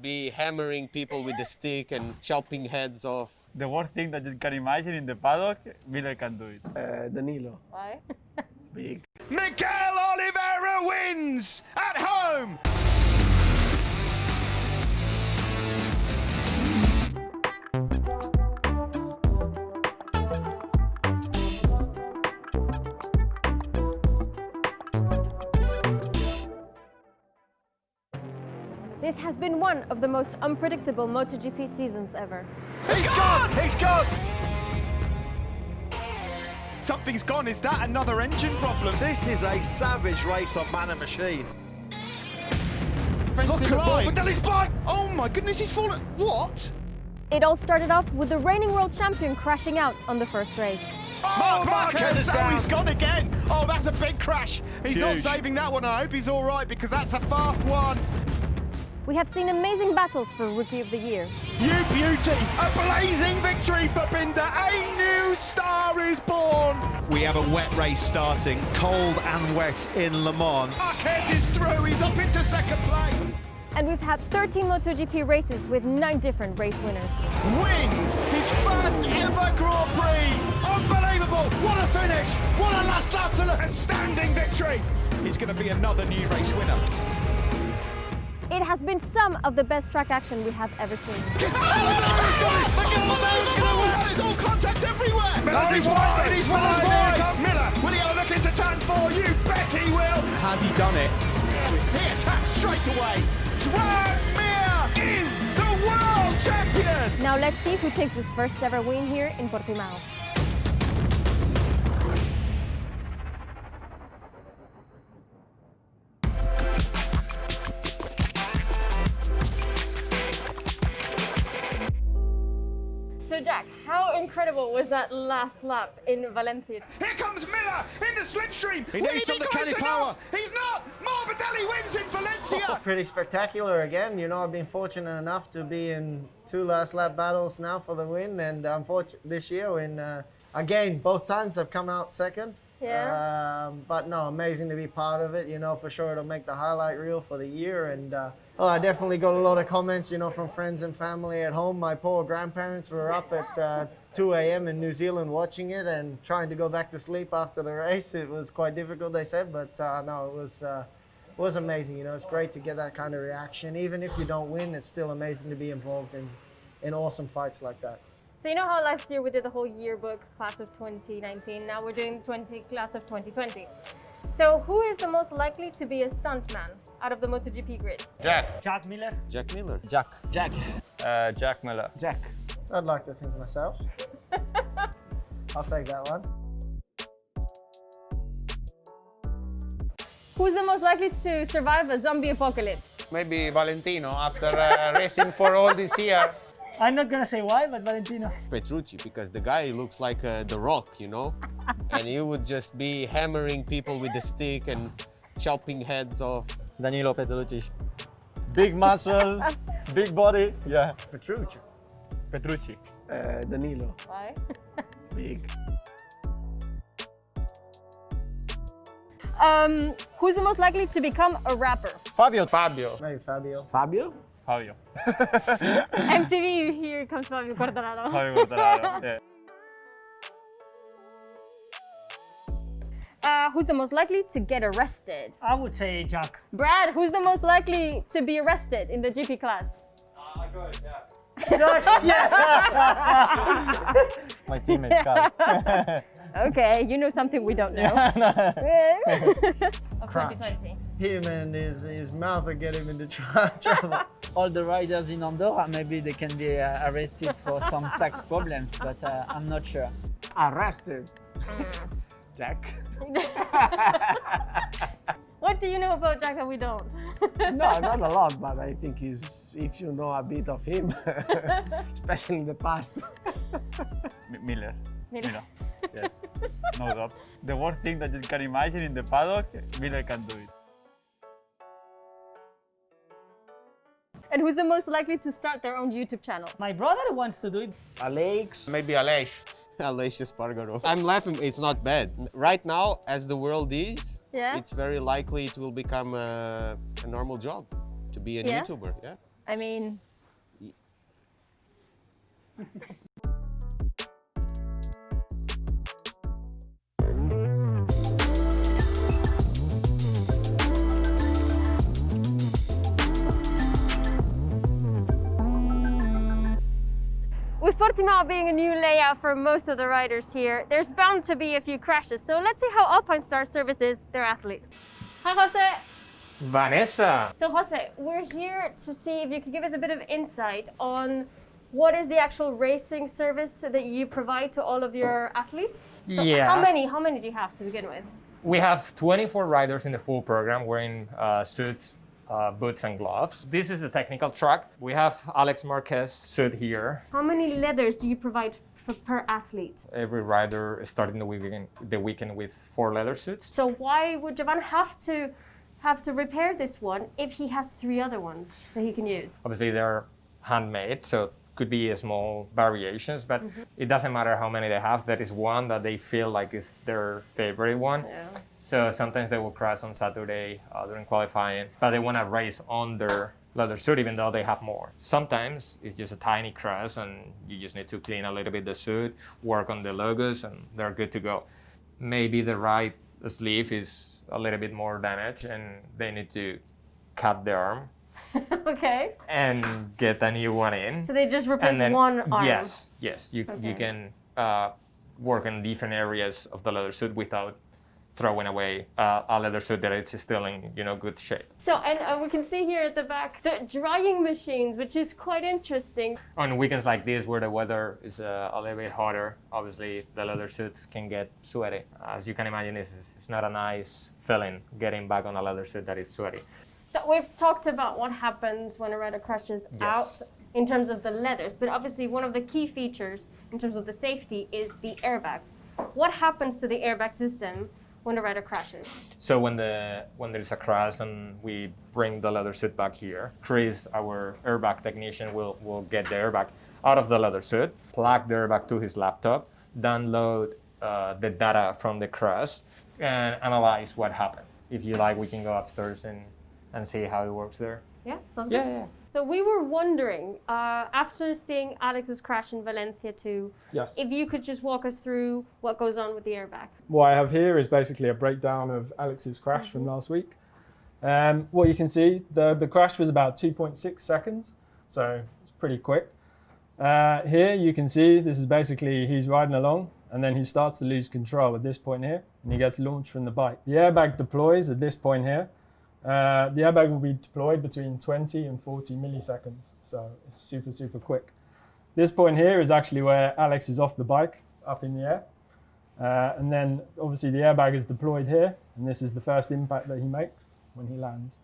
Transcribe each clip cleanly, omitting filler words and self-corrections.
Be hammering people with the stick and chopping heads off. The worst thing that you can imagine in the paddock, Miller can do it. Danilo. Why? Big. Miguel Oliveira wins at home. This has been one of the most unpredictable MotoGP seasons ever. He's gone! He's gone! Something's gone. Is that another engine problem? This is a savage race of man and machine. Look at that, but he's blind! Oh my goodness, he's fallen. What? It all started off with the reigning world champion crashing out on the first race. Oh, Marquez is oh, down. he's gone again. Oh, that's a big crash. He's not Huge. saving that one. I hope he's all right because that's a fast one. We have seen amazing battles for Rookie of the Year. You beauty! A blazing victory for Binder. A new star is born. We have a wet race starting, cold and wet in Le Mans. Marquez is through. He's up into second place. And we've had 13 MotoGP races with 9 different race winners. Wins his first ever Grand Prix. Unbelievable. What a finish. What a last lap to look. A standing victory. He's going to be another new race winner. It has been some of the best track action we have ever seen. It's all contact everywhere. Miller's wide. He's wide. Miller, will he have a look into turn 4? You bet he will. Has he done it? He attacks straight away. Tranmere is the world champion. Now let's see who takes his first ever win here in Portimao. So Jack, how incredible was that last lap in Valencia? Here comes Miller in the slipstream. He Will needs he some be close mechanic enough? power. He's not. Morbidelli wins in Valencia. Pretty spectacular again. You know, I've been fortunate enough to be in 2 last lap battles now for the win, and this year again, both times I've come out second. Yeah. But no, amazing to be part of it. You know, for sure it'll make the highlight reel for the year. And I definitely got a lot of comments, you know, from friends and family at home. My poor grandparents were up at 2 a.m. in New Zealand watching it and trying to go back to sleep after the race. It was quite difficult, they said, but no, it was amazing. You know, it's great to get that kind of reaction. Even if you don't win, it's still amazing to be involved in awesome fights like that. So you know how last year we did the whole yearbook class of 2019, now we're doing class of 2020. So who is the most likely to be a stuntman out of the MotoGP grid? Jack Miller. Jack Miller. Jack Miller. Jack, I'd like to think myself. I'll take that one. Who's the most likely to survive a zombie apocalypse? Maybe Valentino after racing for all this year. I'm not gonna say why, but Valentino. Petrucci, because the guy looks like The Rock, you know? And he would just be hammering people with the stick and chopping heads off. Danilo Petrucci. Big muscle, big body. Yeah. Petrucci. Danilo. Why? Big. Who's the most likely to become a rapper? Fabio. Maybe Fabio. Fabio. MTV, here comes Fabio Quartararo. Fabio Quartararo. Yeah. Who's the most likely to get arrested? I would say Jack. Brad, who's the most likely to be arrested in the GP class? I got it, yeah. Yeah. My teammate, Carl. Okay, you know something we don't know. Of 2020. Him and his mouth will get him into trouble. All the riders in Andorra, maybe they can be arrested for some tax problems, but I'm not sure. Arrested. Jack. What do you know about Jack that we don't? No, not a lot, but I think if you know a bit of him, especially in the past. Miller. Miller. Yes. No doubt. The worst thing that you can imagine in the paddock, Miller can do it. And who's the most likely to start their own YouTube channel? My brother wants to do it. Alex. Maybe Aleix. Aleix Espargaro. I'm laughing, it's not bad. Right now, as the world is, Yeah. it's very likely it will become a normal job to be a YouTuber. Yeah. I mean, with Portimao being a new layout for most of the riders here, there's bound to be a few crashes. So let's see how Alpinestars services their athletes. Hi, Jose. Vanessa. So Jose, we're here to see if you could give us a bit of insight on what is the actual racing service that you provide to all of your athletes? So Yeah. How many do you have to begin with? We have 24 riders in the full program wearing suits, boots and gloves. This is a technical track. We have Alex Marquez suit here. How many leathers do you provide per athlete? Every rider is starting the weekend with 4 leather suits. So why would Javan have to repair this one if he has 3 other ones that he can use? Obviously they're handmade, so could be small variations, but it doesn't matter how many they have. There is one that they feel like is their favorite one. Yeah. So sometimes they will crash on Saturday during qualifying, but they want to race on their leather suit even though they have more. Sometimes it's just a tiny crash and you just need to clean a little bit the suit, work on the logos, and they're good to go. Maybe the right sleeve is a little bit more damaged and they need to cut the arm. Okay. And get a new one in. So they just replace one arm? Yes. You can work in different areas of the leather suit without throwing away a leather suit that is still in good shape. So, and we can see here at the back the drying machines, which is quite interesting. On weekends like this where the weather is a little bit hotter, obviously the leather suits can get sweaty. As you can imagine, it's not a nice feeling getting back on a leather suit that is sweaty. So we've talked about what happens when a rider crashes out in terms of the leathers, but obviously one of the key features in terms of the safety is the airbag. What happens to the airbag system when a rider crashes? So when there's a crash and we bring the leather suit back here, Chris, our airbag technician, will get the airbag out of the leather suit, plug the airbag to his laptop, download the data from the crash, and analyze what happened. If you like, we can go upstairs and see how it works there. Yeah, sounds good. Yeah. So we were wondering, after seeing Alex's crash in Valencia too, if you could just walk us through what goes on with the airbag. What I have here is basically a breakdown of Alex's crash from last week. What you can see, the crash was about 2.6 seconds, so it's pretty quick. Here you can see this is basically he's riding along and then he starts to lose control at this point here and he gets launched from the bike. The airbag deploys at this point here. The airbag will be deployed between 20 and 40 milliseconds, so it's super, super quick. This point here is actually where Alex is off the bike, up in the air. And then obviously the airbag is deployed here, and this is the first impact that he makes when he lands.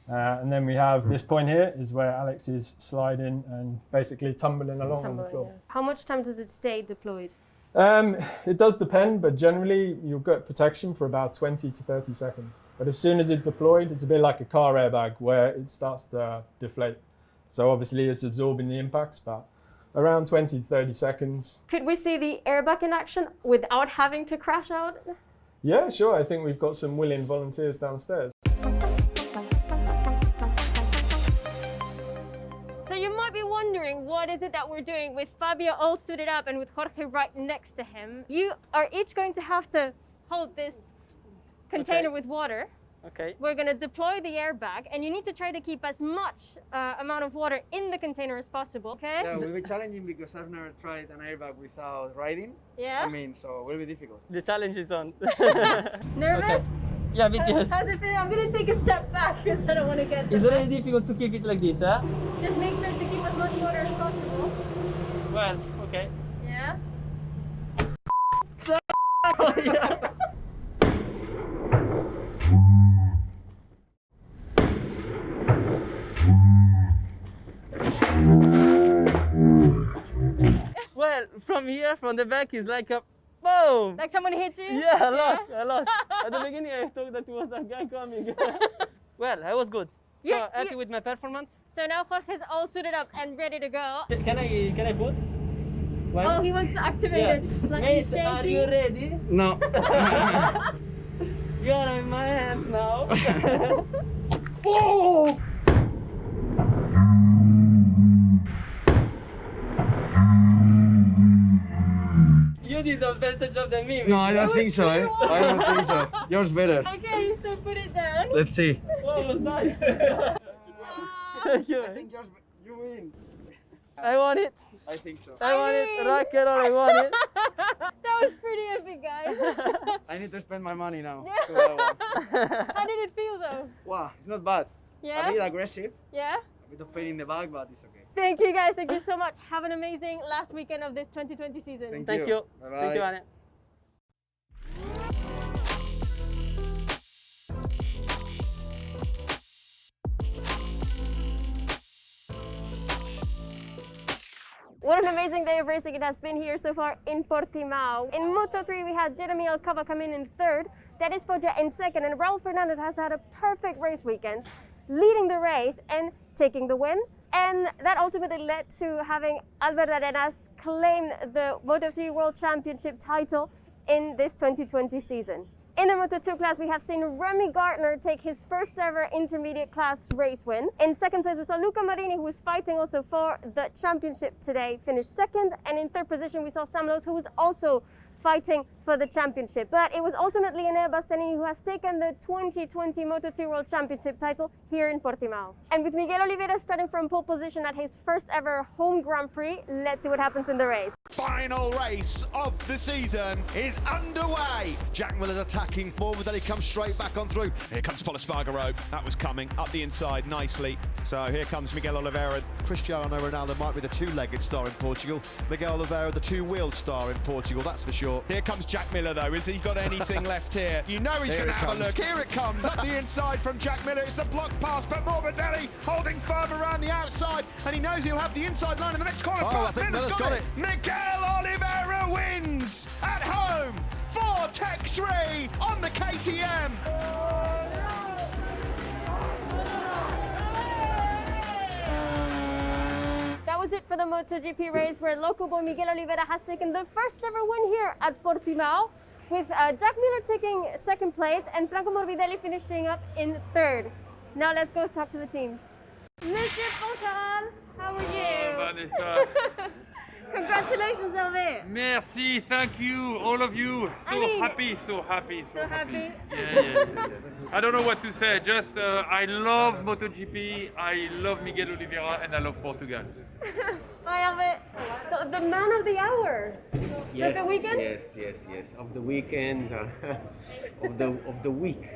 And then we have this point here is where Alex is sliding and basically tumbling along on the floor. Yeah. How much time does it stay deployed? It does depend, but generally you'll get protection for about 20 to 30 seconds. But as soon as it's deployed, it's a bit like a car airbag where it starts to deflate. So obviously it's absorbing the impacts, but around 20 to 30 seconds. Could we see the airbag in action without having to crash out? Yeah, sure. I think we've got some willing volunteers downstairs. So you might be wondering, what is it that we're doing with Fabio all suited up and with Jorge right next to him? You are each going to have to hold this container with water. Okay. We're going to deploy the airbag and you need to try to keep as much amount of water in the container as possible, okay? Yeah, it will be challenging because I've never tried an airbag without riding. Yeah? I mean, so it will be difficult. The challenge is on. Nervous? Okay. Yeah, a bit, yes. How's it feel? I'm going to take a step back because I don't want to get It's very difficult to keep it like this, huh? Just make sure to keep as much water as possible. Well, okay. Yeah? Yeah. Well, from here, from the back, is like a boom! Like someone hit you? Yeah, a lot. At the beginning, I thought that was a guy coming. Well, I was good. So happy with my performance. So now Jorge's all suited up and ready to go. Can I put? One? Oh, he wants to activate it. It's like Mate, he's shaking. are you ready? No. You are in my hands now. Oh! did a better job than me. No, I don't think so. I don't think so. Yours better. Okay, so put it down. Let's see. Wow, it was nice. Thank you. I think you win. I want it. I think so. I want it. Rock and roll, I want it. That was pretty epic, guys. I need to spend my money now. How did it feel though? Wow, it's not bad. Yeah? A bit aggressive, Yeah? a bit of pain in the back, but it's okay. Thank you guys. Thank you so much. Have an amazing last weekend of this 2020 season. Thank you. Bye-bye. Thank you, Anne. What an amazing day of racing it has been here so far in Portimao. In Moto3, we had Jeremy Alcava come in third, Dennis Foggia in second, and Raul Fernandez has had a perfect race weekend, leading the race and taking the win. And that ultimately led to having Albert Arenas claim the Moto3 World Championship title in this 2020 season. In the Moto2 class, we have seen Remy Gardner take his first ever intermediate class race win. In second place, we saw Luca Marini, who was fighting also for the championship today, finish second. And in third position, we saw Sam Lowes, who was also fighting for the championship. But it was ultimately Enea Bastianini who has taken the 2020 Moto2 World Championship title here in Portimao. And with Miguel Oliveira starting from pole position at his first ever home Grand Prix, let's see what happens in the race. Final race of the season is underway. Jack Miller's attacking forward, then he comes straight back on through. Here comes Paul Espargaro. That was coming up the inside nicely. So here comes Miguel Oliveira. Cristiano Ronaldo might be the two-legged star in Portugal. Miguel Oliveira, the two-wheeled star in Portugal, that's for sure. Here comes Jack Miller though. Has he got anything left here? You know he's going to have a look. Here it comes, up the inside from Jack Miller. It's the block pass, but Morbidelli holding firm around the outside, and he knows he'll have the inside line in the next corner. Oh, I think Miller's got it. Miguel Oliveira wins at home for Tech 3 on the KTM. That was it for the MotoGP race, where local boy Miguel Oliveira has taken the first ever win here at Portimao, with Jack Miller taking second place and Franco Morbidelli finishing up in third. Now let's go talk to the teams. Monsieur Fontal, how are you? Vanessa. Congratulations, Hervé. Merci, thank you, all of you. So happy. So happy? Yeah. I don't know what to say, just I love MotoGP, I love Miguel Oliveira, and I love Portugal. Hi, Hervé. So the man of the hour. Yes, of the weekend? yes. Of the weekend, of the week.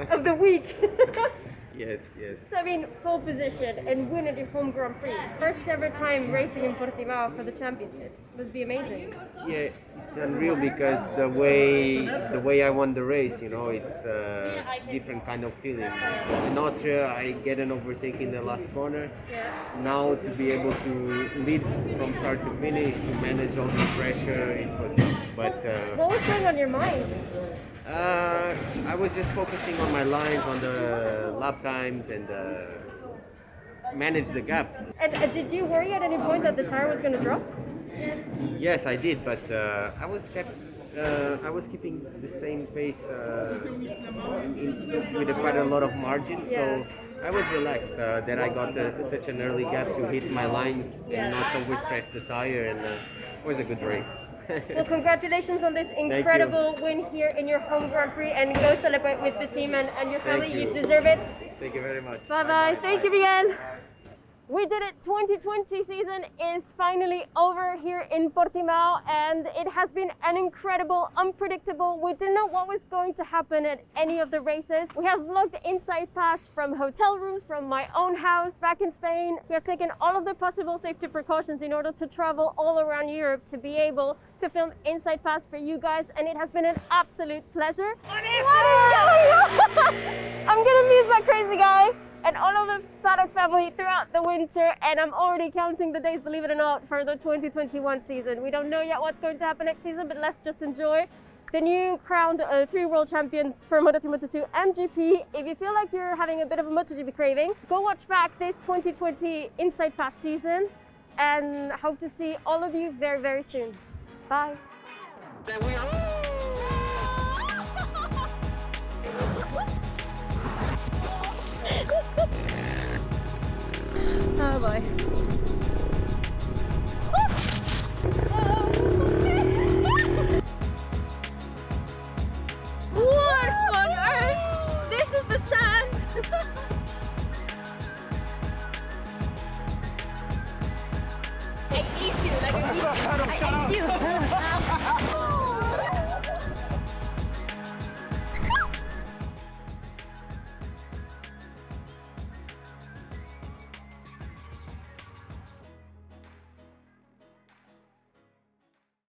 Of the week. Yes. So I mean, pole position and win at your home Grand Prix. First ever time racing in Portimao for the championship. Must be amazing. Yeah, it's unreal because the way I won the race, you know, it's a different kind of feeling. In Austria, I get an overtake in the last corner. Yeah. Now to be able to lead from start to finish, to manage all the pressure, it was. But what was going on your mind? I was just focusing on my lines, on the lap times, and manage the gap. And did you worry at any point that the tire was going to drop? Yes, I did, but I was keeping the same pace with quite a lot of margin, so I was relaxed that I got such an early gap to hit my lines and not overstress the tire, and it was a good race. Well, congratulations on this incredible win here in your home Grand Prix, and go celebrate with the team and your family. You deserve it. Thank you very much. Bye-bye. Thank you, Miguel. We did it. 2020 season is finally over here in Portimao, and it has been an incredible, unpredictable. We didn't know what was going to happen at any of the races. We have vlogged Inside Pass from hotel rooms, from my own house back in Spain. We have taken all of the possible safety precautions in order to travel all around Europe to be able to film Inside Pass for you guys, and it has been an absolute pleasure. What is going on? I'm gonna miss that crazy guy and all of the paddock family throughout the winter, and I'm already counting the days, believe it or not, for the 2021 season. We don't know yet what's going to happen next season, but let's just enjoy the new crowned 3 world champions for Moto3, Moto2 and GP. If you feel like you're having a bit of a MotoGP craving, go watch back this 2020 Inside Pass season, and hope to see all of you very, very soon. Bye. There we are. Oh boy. I hate you.